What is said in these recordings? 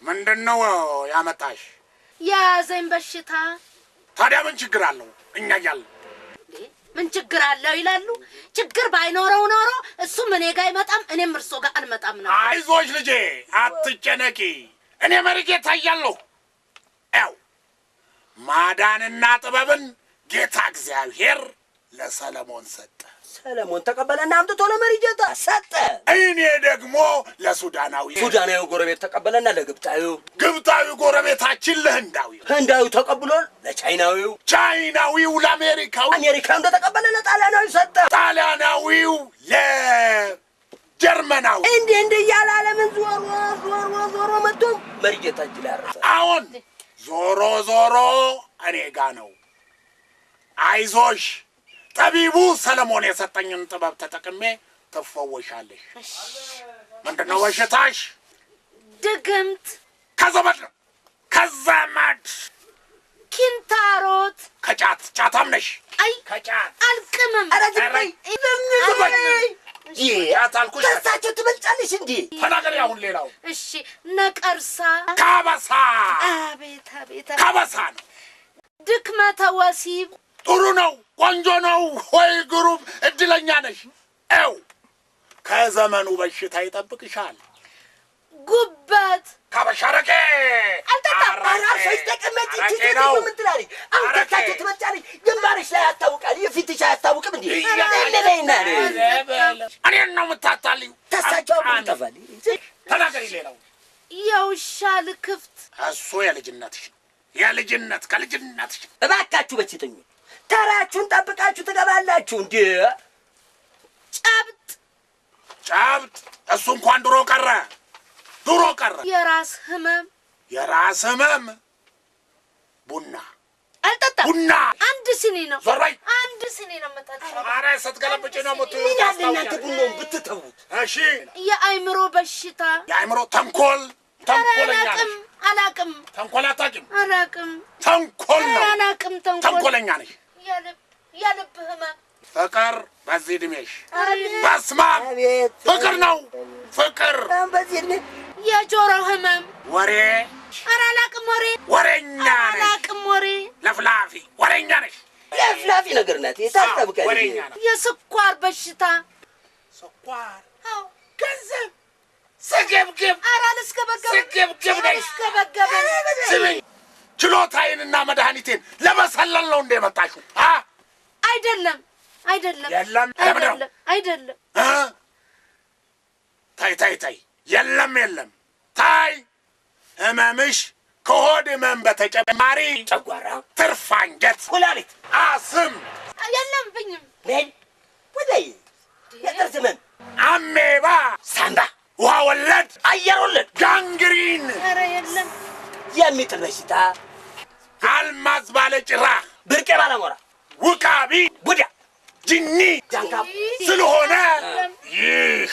ምንድነው ያመጣሽ? ያዘኝ በሽታ። ታዲያ ምን ችግር አለው? እኛ ያለ ምን ችግር አለው ይላሉ? ችግር ባይኖረው ኖሮ እሱም እኔ ጋር አይመጣም፣ እኔም እርሶ ጋር አልመጣም ነው። አይዞሽ ልጄ አትጨነቂ፣ እኔ መርጌ ታያለሁ። ያው ማዳንና ጥበብን ጌታ እግዚአብሔር ለሰለሞን ሰጠ። ሰለሞን ተቀበለና አምጥቶ ለመሪጌታ ሰጠ። እኔ ደግሞ ለሱዳናዊ ጎረቤት ተቀበለና ግብጣዊ ጎረቤታችን ለህንዳዊው ተቀብሎ ቻይናዊው ለአሜሪካው እንደተቀበለ ለጣሊያናዊ ሰጠ። ጣሊያናዊው ለጀርመናዊ እንዴ እያለ ዓለምን ዞሮ መጥቶ መሪጌታ እጅ ላይ አረፈ። አሁን ዞሮ እኔ ጋ ነው። አይዞሽ ጠቢቡ ሰለሞን የሰጠኝን ጥበብ ተጠቅሜ ትፈወሻለሽ። ምንድነው በሽታሽ? ድግምት። ከዘመድ ነው ከዘመድ። ኪንታሮት። ጫታም ነሽ? አይ ከጫት አልቅምም። ጫት አልኩሽ። ከሳቸው ትበልጫለሽ እንዴ? ተናገሪ አሁን ሌላው። እሺ ነቀርሳ። ካበሳ። አቤት ካበሳ ነው። ድክመተ ወሲብ። ጥሩ ነው፣ ቆንጆ ነው። ወይ ግሩም፣ እድለኛ ነሽ። ከዘመኑ በሽታ ይጠብቅሻል። ጉበት። ካበሻረቄ አልተጣባራሽ ተቀመጪ ትይዘው ምን ትላለሽ? አሁን ከሳቸው ትበልጫለሽ። ግንባርሽ ላይ ያስታውቃል፣ የፊትሽ አያስታውቅም እንዴ? እኔን ነው የምታታልዩ። ከሳቸው አልጠፋል። ተናገሪ ሌላው። የውሻ ልክፍት። እሱ የልጅነትሽ ነው። ከልጅነትሽ። እባካችሁ በችተኞች ተራችሁን ጠብቃችሁ ትገባላችሁ እንዴ? ጨብጥ። እሱ እንኳን ድሮ ቀረ። የራስ ህመም። ቡና አልጠጣም። ቡና አንድ ሲኒ ነው። ዞር በይ። አንድ ሲኒ ነው የምጠጣው። ኧረ ስትገለብጪ ነው የምትይው። ምን ያለ እናንተ ቡናውን ብትተውት። እሺ የአእምሮ በሽታ። የአእምሮ ተንኮለኛ ነሽ። አላቅም። ተንኮል አታውቂም? አላቅም። ተንኮል ነው። አላቅም። ተንኮለኛ ነሽ። የልብ ህመም። ፍቅር በዚህ ዕድሜሽ። በስመ አብ ፍቅር ነው። በዚህ ዕድሜ የጆሮ ህመም። ወሬ። ኧረ አላቅም። ወሬኛ ነሽ። አላቅም። ለፍላፊ ወሬኛ ነሽ። ለፍላፊ ነገር ናት። ታስታውቃለሽ። ወሬኛ ነው። የስኳር በሽታ። ስኳር። ገንዘብ። ስግብግብ። ኧረ አልስገበገብም። ስግብግብ ነሽ። አልስገበገብም። ችሎታዬንና መድኃኒቴን ለመሰለል ነው እንደ መጣሽው? አይደለም። የለም። ታይ። የለም። ታይ ህመምሽ ከሆድ ህመም በተጨማሪ ጨጓራ፣ ትርፍ አንጀት፣ ኩላሊት፣ አስም የለብኝም። ምን ወደይ የጥርስ ህመም፣ አሜባ፣ ሳምባ፣ ውሃ ወለድ፣ አየር ወለድ፣ ጋንግሪን፣ ኧረ የለም። የሚጥል በሽታ፣ አልማዝ ባለጭራ፣ ብርቄ ባለሞራ፣ ውቃቢ፣ ቡዳ፣ ጅኒ ጃንካ ስለሆነ ይህ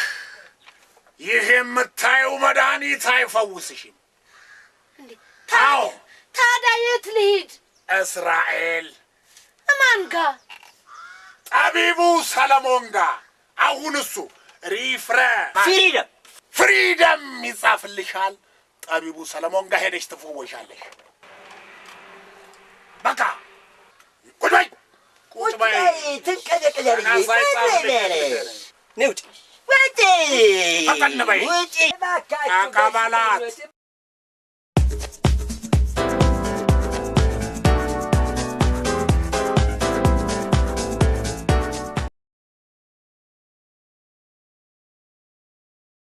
የምታየው መድኃኒት አይፈውስሽም። ታዲያ የት ልሂድ? እስራኤል። ማን ጋር? ጠቢቡ ሰለሞን ጋር። አሁን እሱ ፍሪደም ይጻፍልሻል። ጠቢቡ ሰለሞን ጋር ሄደሽ ትፈወሻለሽ። በቃ ቁጭ በይ። ትንቀዠቀዣለሽ። ውጪ ፈጠን በይ። አቀባላት